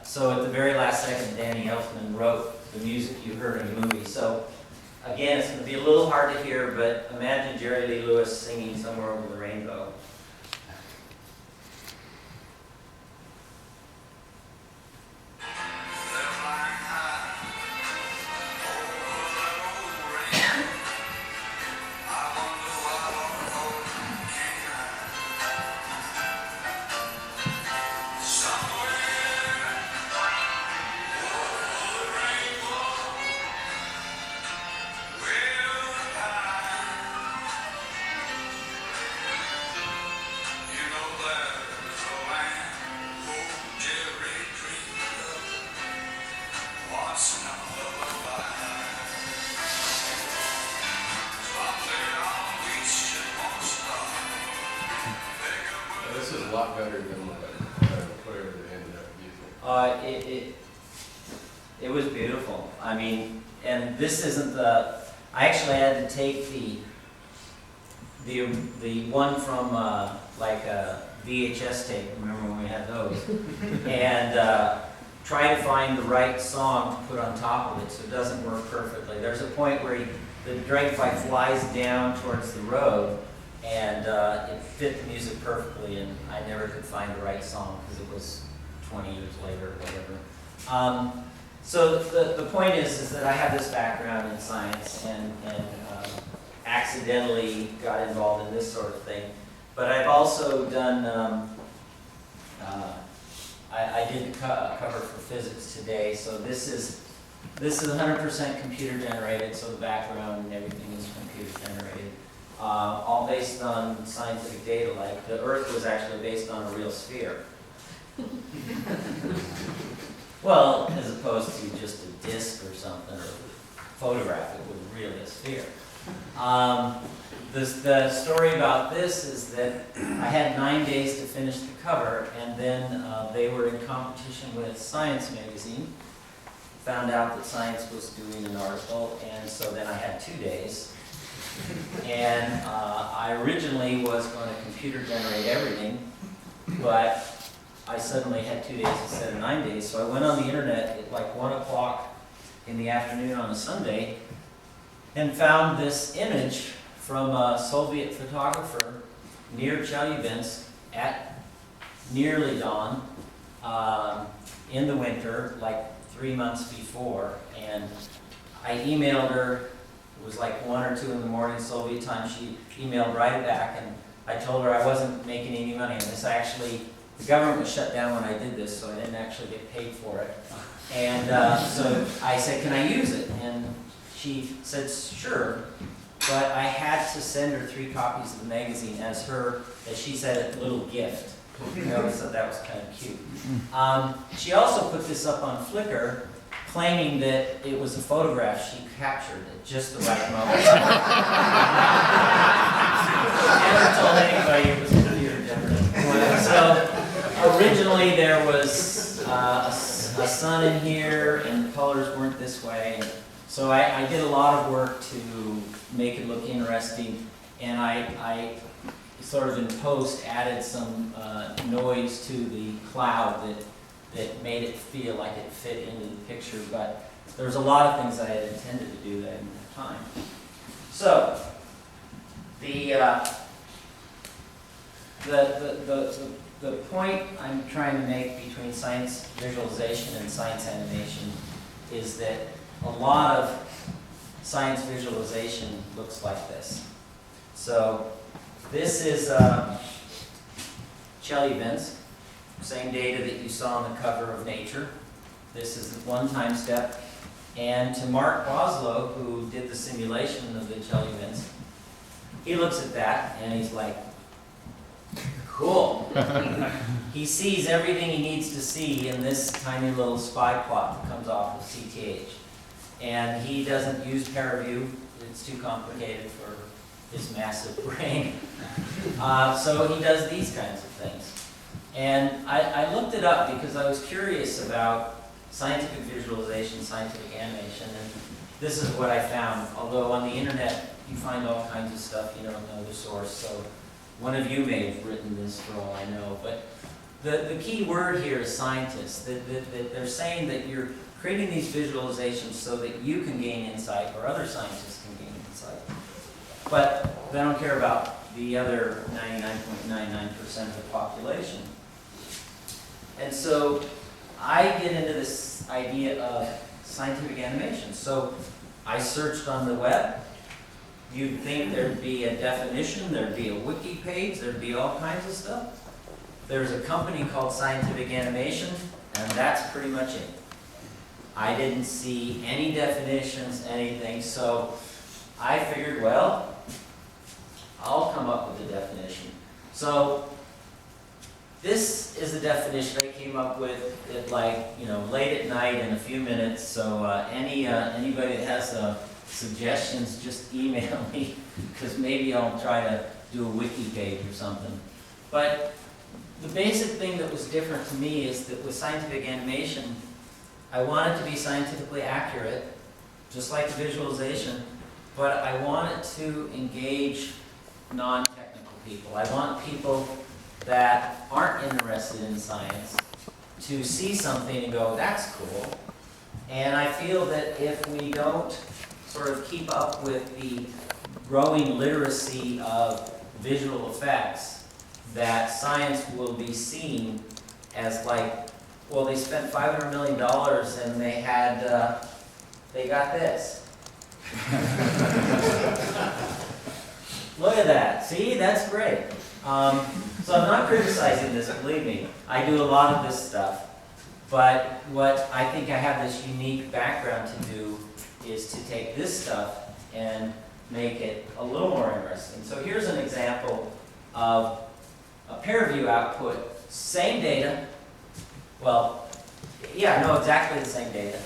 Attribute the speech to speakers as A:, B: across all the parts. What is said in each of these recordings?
A: so at the very last second, Danny Elfman wrote the music you heard in the movie. So again, it's going to be a little hard to hear, but imagine Jerry Lee Lewis singing Somewhere Over the Rainbow.
B: This is a lot better than whatever they ended up using.
A: It was beautiful. I mean, and this isn't the. I actually had to take the one from like a VHS tape. Remember when we had those? And try to find the right song to put on top of it so it doesn't work perfectly. There's a point where the dragonfly flies down towards the road, and it fit the music perfectly, and I never could find the right song because it was 20 years later or whatever. So the point is that I have this background in science and accidentally got involved in this sort of thing. But I've also done, I did a cover for Physics Today, so this is 100% computer generated, so the background and everything is computer generated. All based on scientific data, like the Earth was actually based on a real sphere. Well, as opposed to just a disk or something, or photograph, it was really a sphere. The story about this is that I had 9 days to finish the cover, and then they were in competition with Science magazine. Found out that Science was doing an article, and so then I had 2 days. And I originally was going to computer generate everything, but I suddenly had 2 days instead of 9 days. So I went on the internet at like 1 o'clock in the afternoon on a Sunday and found this image from a Soviet photographer near Chelyabinsk at nearly dawn in the winter, like 3 months before. And I emailed her. It was like 1 or 2 in the morning Soviet time. She emailed right back, and I told her I wasn't making any money on this. The government was shut down when I did this, so I didn't actually get paid for it. And so I said, can I use it? And she said, sure. But I had to send her 3 copies of the magazine as she said, a little gift. I always thought that was kind of cute. She also put this up on Flickr, claiming that it was a photograph she captured at just the right moment. Never told anybody it was computer generated. So originally there was a sun in here, and the colors weren't this way. So I did a lot of work to make it look interesting, and I sort of in post added some noise to the cloud that made it feel like it fit into the picture, but there was a lot of things I had intended to do that I didn't have time. So the point I'm trying to make between science visualization and science animation is that a lot of science visualization looks like this. So this is Chelyabinsk, same data that you saw on the cover of Nature. This is the 1 time step. And to Mark Boslow, who did the simulation of the Chelyabinsk, he looks at that and he's like, cool. He sees everything he needs to see in this tiny little spy plot that comes off of CTH. And he doesn't use ParaView. It's too complicated for his massive brain. So he does these kinds of things. And I looked it up because I was curious about scientific visualization, scientific animation, and this is what I found. Although on the internet you find all kinds of stuff, you don't know the source, so one of you may have written this for all I know. But the key word here is scientists. That they're saying that you're creating these visualizations so that you can gain insight or other scientists can gain insight. But they don't care about the other 99.99% of the population. And so I get into this idea of scientific animation. So I searched on the web. You'd think there'd be a definition, there'd be a wiki page, there'd be all kinds of stuff. There's a company called Scientific Animation, and that's pretty much it. I didn't see any definitions, anything, so I figured, well, I'll come up with a definition. So this is the definition I came up with at late at night in a few minutes. So anybody that has suggestions, just email me, because maybe I'll try to do a wiki page or something. But the basic thing that was different to me is that with scientific animation, I want it to be scientifically accurate, just like the visualization, but I want it to engage non-technical people. I want people that aren't interested in science to see something and go, that's cool. And I feel that if we don't sort of keep up with the growing literacy of visual effects, that science will be seen as like, well, they spent $500 million and they had, they got this. Look at that. See, that's great. So I'm not criticizing this, believe me. I do a lot of this stuff. But what I think I have this unique background to do is to take this stuff and make it a little more interesting. So here's an example of a peer review output. Same data. Well, yeah, no, exactly the same data.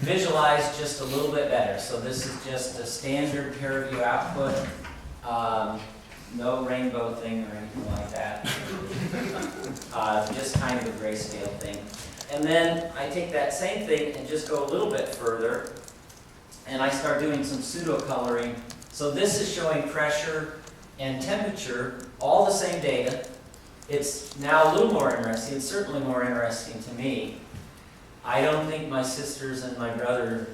A: Visualized just a little bit better. So this is just a standard peer review output. No rainbow thing or anything like that. Just kind of a grayscale thing. And then I take that same thing and just go a little bit further, and I start doing some pseudo coloring. So this is showing pressure and temperature, all the same data. It's now a little more interesting. It's certainly more interesting to me. I don't think my sisters and my brother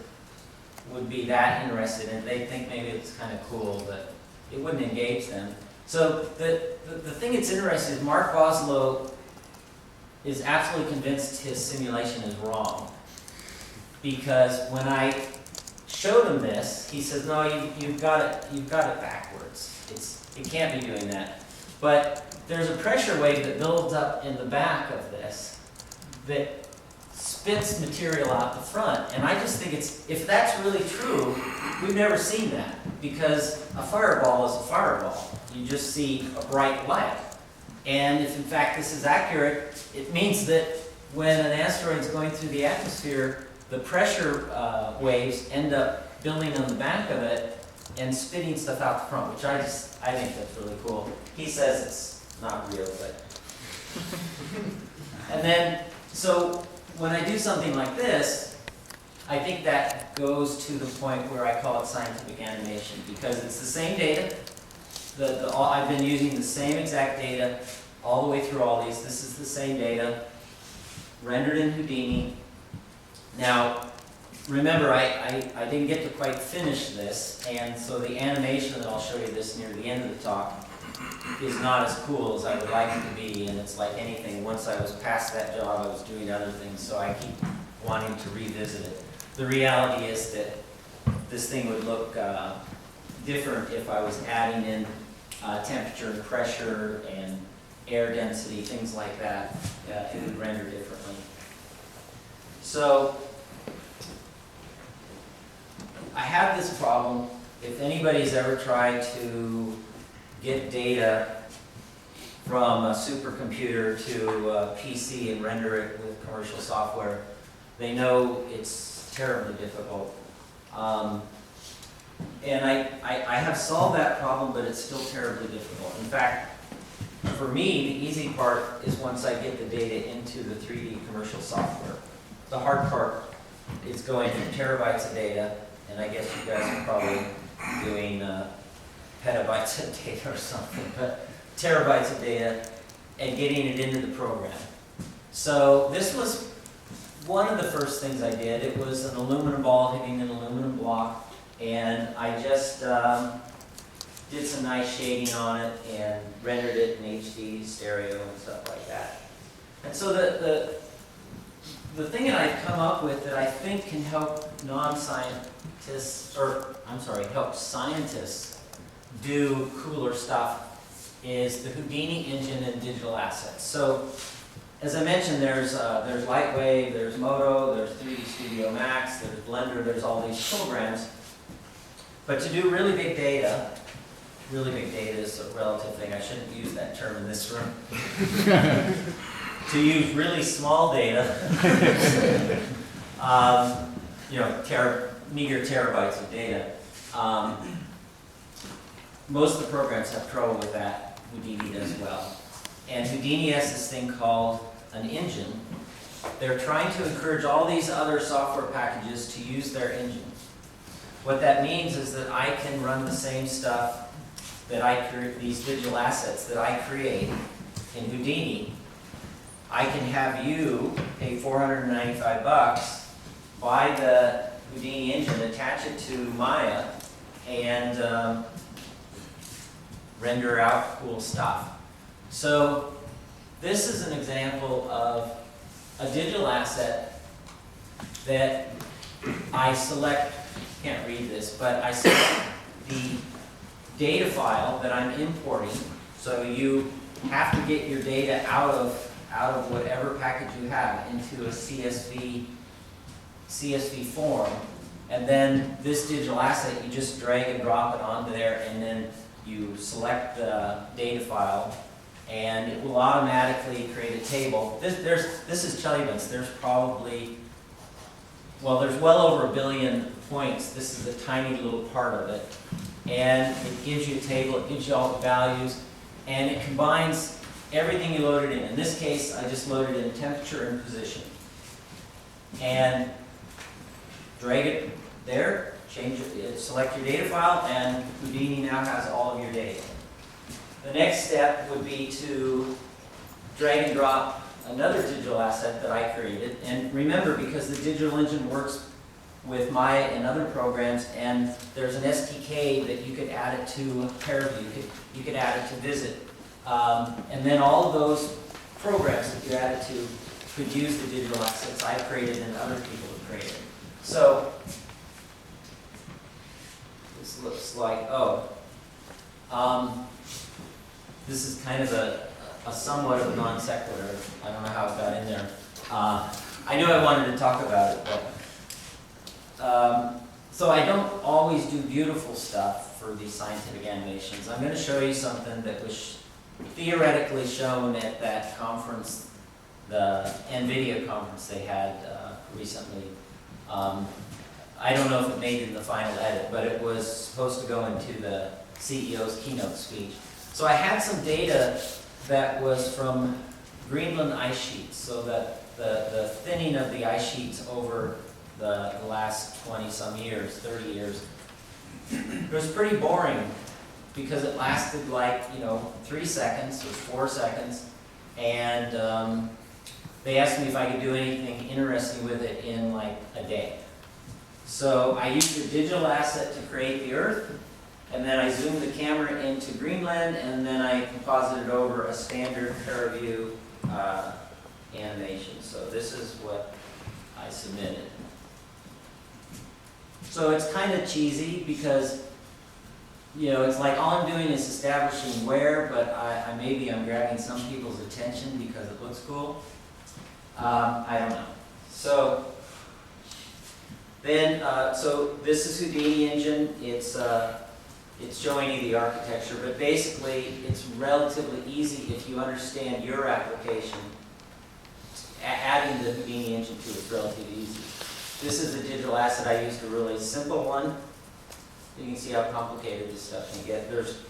A: would be that interested in it. They think maybe it's kind of cool, but it wouldn't engage them. So the thing that's interesting is Mark Boslow is absolutely convinced his simulation is wrong. Because when I showed him this, he says, no, you've got it backwards. It can't be doing that. But there's a pressure wave that builds up in the back of this that spits material out the front. And I just think if that's really true, we've never seen that. Because a fireball is a fireball. You just see a bright light. And if in fact this is accurate, it means that when an asteroid is going through the atmosphere, the pressure waves end up building on the back of it and spitting stuff out the front, which I think that's really cool. He says it's not real, but... And then, so when I do something like this, I think that goes to the point where I call it scientific animation, because it's the same data. I've been using the same exact data all the way through all these. This is the same data, rendered in Houdini. Now, remember, I didn't get to quite finish this, and so the animation that I'll show you this near the end of the talk is not as cool as I would like it to be, and it's like anything. Once I was past that job, I was doing other things, so I keep wanting to revisit it. The reality is that this thing would look different if I was adding in temperature and pressure and air density, things like that. It would render differently. So I have this problem. If anybody's ever tried to get data from a supercomputer to a PC and render it with commercial software, they know it's terribly difficult. And I have solved that problem, but it's still terribly difficult. In fact, for me, the easy part is once I get the data into the 3D commercial software. The hard part is going through terabytes of data, and I guess you guys are probably doing petabytes of data or something, but terabytes of data, and getting it into the program. So this was one of the first things I did. It was an aluminum ball hitting an aluminum block, and I just did some nice shading on it and rendered it in HD stereo and stuff like that. And so the thing that I've come up with that I think can help non-scientists, or I'm sorry, help scientists do cooler stuff is the Houdini engine and digital assets. So, as I mentioned, there's Lightwave, there's Moto, there's 3D Studio Max, there's Blender, there's all these programs. But to do really big data is a relative thing. I shouldn't use that term in this room. To use really small data, meager terabytes of data. Most of the programs have trouble with that. Houdini does well. And Houdini has this thing called an engine. They're trying to encourage all these other software packages to use their engine. What that means is that I can run the same stuff that I create, these digital assets that I create in Houdini. I can have you pay $495, buy the Houdini engine, attach it to Maya, and render out cool stuff. So this is an example of a digital asset that I select, can't read this, but I select the data file that I'm importing. So you have to get your data out of whatever package you have into a CSV form, and then this digital asset, you just drag and drop it onto there, and then you select the data file, and it will automatically create a table. This is Chelybin's. There's probably, well, there's well over 1 billion points. This is a tiny little part of it, and it gives you a table. It gives you all the values, and it combines everything you loaded in. In this case, I just loaded in temperature and position. And drag it there, change it, select your data file, and Houdini now has all of your data. The next step would be to drag and drop another digital asset that I created. And remember, because the digital engine works with Maya and other programs, and there's an SDK that you could add it to Carvey, you could add it to Visit. And then all of those programs that you added to could use the digital assets I created and other people have created. So this looks like, this is kind of a somewhat of a non sequitur. I don't know how it got in there. I knew I wanted to talk about it, but so I don't always do beautiful stuff for these scientific animations. I'm going to show you something that was theoretically shown at that conference, the NVIDIA conference they had recently. I don't know if it made it in the final edit, but it was supposed to go into the CEO's keynote speech. So I had some data that was from Greenland ice sheets, so that the thinning of the ice sheets over the last 20-some years, 30 years, it was pretty boring because it lasted like, 3 seconds or 4 seconds, and they asked me if I could do anything interesting with it in like a day. So I used a digital asset to create the Earth, and then I zoomed the camera into Greenland, and then I composited over a standard Carvey animation. So this is what I submitted. So it's kind of cheesy because, it's like all I'm doing is establishing where, but maybe I'm grabbing some people's attention because it looks cool. I don't know. So then, so this is Houdini engine. It's showing you the architecture, but basically it's relatively easy if you understand your application. Adding the Houdini engine to it is relatively easy. This is a digital asset. I used a really simple one. You can see how complicated this stuff can get. There's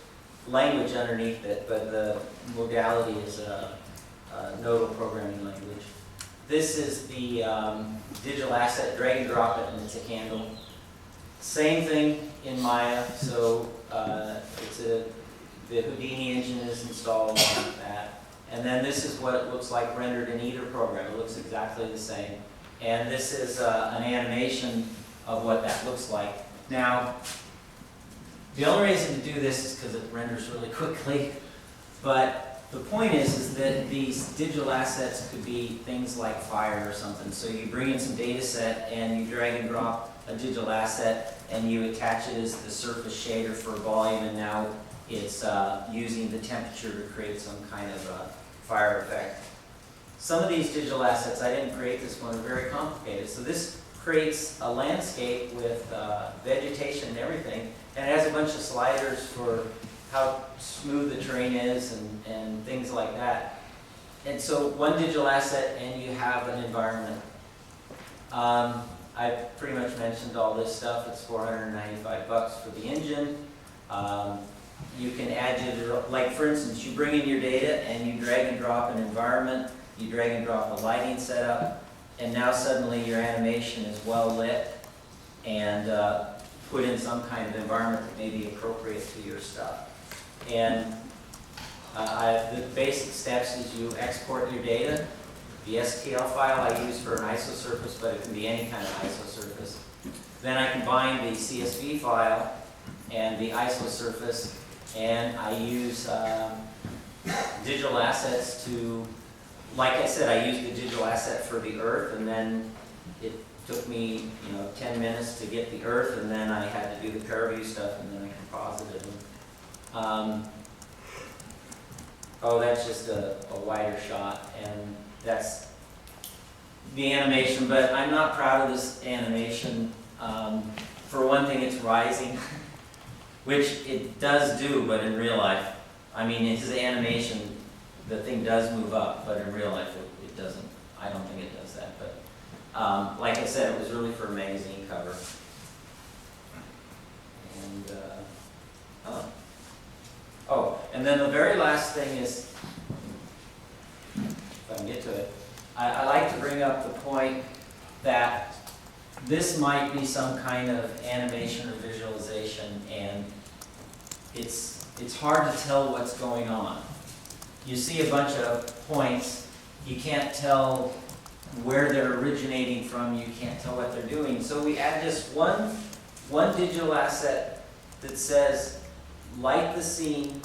A: language underneath it, but the modality is a nodal programming language. This is the digital asset, drag and drop it, and it's a candle. Same thing in Maya, so the Houdini engine is installed on that, And then this is what it looks like rendered in either program. It looks exactly the same. And this is an animation of what that looks like. Now, the only reason to do this is because it renders really quickly. But the point is that these digital assets could be things like fire or something. So you bring in some data set and you drag and drop a digital asset and you attach it as the surface shader for volume, and now it's using the temperature to create some kind of a fire effect. Some of these digital assets, I didn't create this one, are very complicated. So this creates a landscape with vegetation and everything, and it has a bunch of sliders for how smooth the terrain is and things like that. And so one digital asset and you have an environment. I pretty much mentioned all this stuff. It's $495 for the engine. You can add your, like for instance, you bring in your data and you drag and drop an environment, you drag and drop a lighting setup, and now suddenly your animation is well lit and put in some kind of environment that may be appropriate to your stuff. And the basic steps is you export your data. The STL file I use for an isosurface, but it can be any kind of isosurface. Then I combine the CSV file and the isosurface, and I use digital assets to, like I said, I used the digital asset for the Earth, and then it took me 10 minutes to get the Earth, and then I had to do the Carvey stuff, and then I composited them. Oh, that's just a wider shot, and that's the animation, but I'm not proud of this animation. For one thing, it's rising, which it does do, but in real life, I mean, his animation, the thing does move up, but in real life, it doesn't. I don't think it does that, but like I said, it was really for a magazine cover. And, and then the very last thing is, if I can get to it, I like to bring up the point that this might be some kind of animation or visualization, and it's hard to tell what's going on. You see a bunch of points, you can't tell where they're originating from, you can't tell what they're doing. So we add just one digital asset that says, light the scene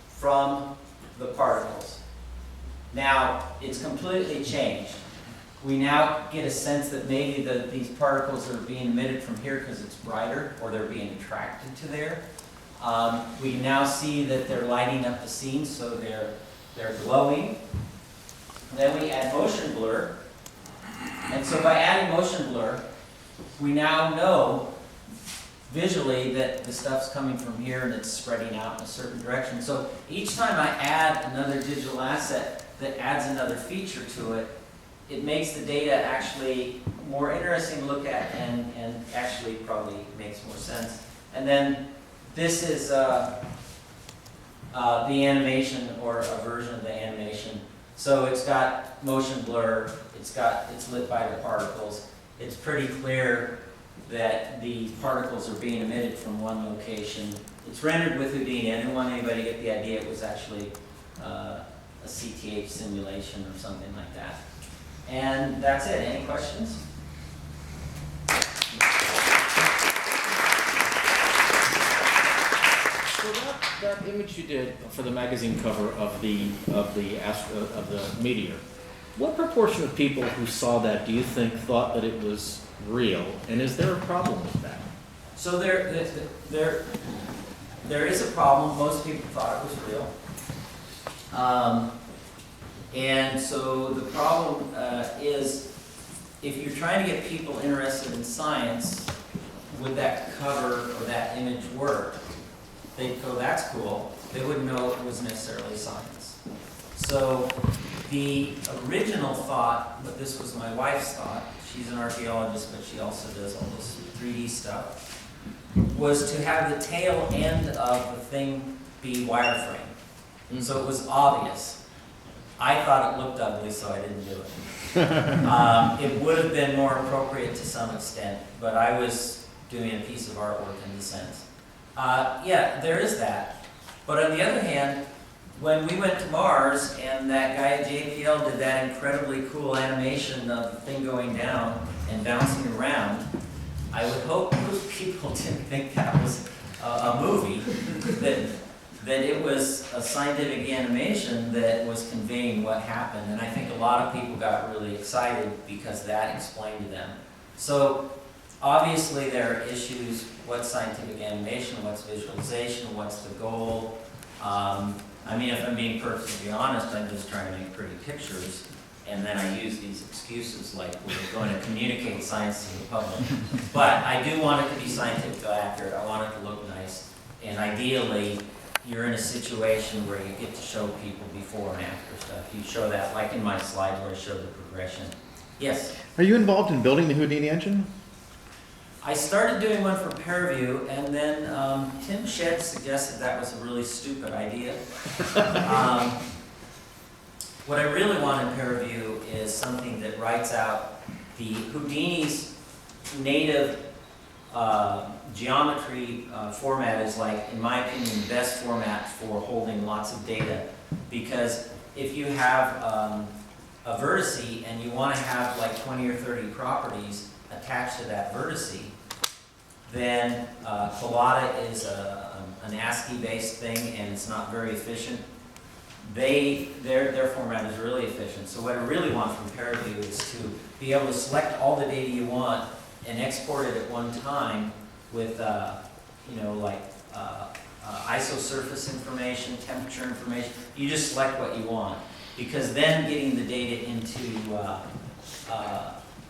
A: from the particles. Now, it's completely changed. We now get a sense that maybe these particles are being emitted from here because it's brighter, or they're being attracted to there. We now see that they're lighting up the scene, so they're glowing. Then we add motion blur. And so by adding motion blur, we now know visually that the stuff's coming from here and it's spreading out in a certain direction. So each time I add another digital asset that adds another feature to it, it makes the data actually more interesting to look at and actually probably makes more sense. And then this is the animation, or a version of the animation. So it's got motion blur, it's lit by the particles. It's pretty clear that the particles are being emitted from one location. It's rendered with Houdini. I didn't want anybody to get the idea it was actually a CTH simulation or something like that. And that's it. Any questions?
C: So that image you did for the magazine cover of the meteor, what proportion of people who saw that do you think thought that it was real, and is there a problem with that?
A: So there is a problem. Most people thought it was real. And so the problem is, if you're trying to get people interested in science, would that cover or that image work? They'd go, that's cool. They wouldn't know it was necessarily science. So the original thought, but this was my wife's thought, she's an archaeologist, but she also does all this 3D stuff, was to have the tail end of the thing be wireframe. And so it was obvious. I thought it looked ugly, so I didn't do it. It would have been more appropriate to some extent, but I was doing a piece of artwork in the sense. Yeah, there is that. But on the other hand, when we went to Mars and that guy at JPL did that incredibly cool animation of the thing going down and bouncing around, I would hope most people didn't think that was a movie, that it was a scientific animation that was conveying what happened. And I think a lot of people got really excited because that explained to them. So obviously there are issues: what's scientific animation, what's visualization, what's the goal. I mean, if I'm being perfectly honest, I'm just trying to make pretty pictures, and then I use these excuses like we're going to communicate science to the public. But I do want it to be scientifically accurate. I want it to look nice, and ideally, you're in a situation where you get to show people before and after stuff. You show that, like in my slides where I show the progression. Yes?
D: Are you involved in building the Houdini engine?
A: I started doing one for Pearview, and then Tim Shedd suggested that was a really stupid idea. What I really want in Pearview is something that writes out the Houdini's native geometry format is, like, in my opinion, the best format for holding lots of data. Because if you have a vertice and you want to have like 20 or 30 properties attached to that vertice, then Collada is an ASCII-based thing, and it's not very efficient. Their format is really efficient. So what I really want from Pearview is to be able to select all the data you want and export it at one time with, isosurface information, temperature information. You just select what you want, because then getting the data into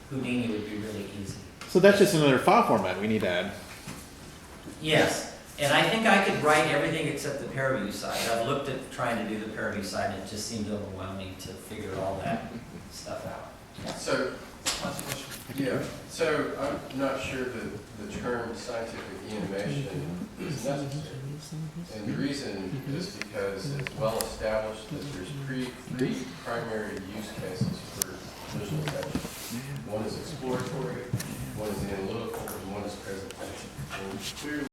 A: Houdini would be really easy.
D: So that's just another file format we need to add.
A: Yes, and I think I could write everything except the Pearview side. I've looked at trying to do the Pearview side, and it just seemed overwhelming to figure all that stuff out.
B: So, yeah, so I'm not sure that the term scientific animation is necessary. And the reason is because it's well established that there's three primary use cases for visualization. One is exploratory, one is analytical, and one is presentation. And clearly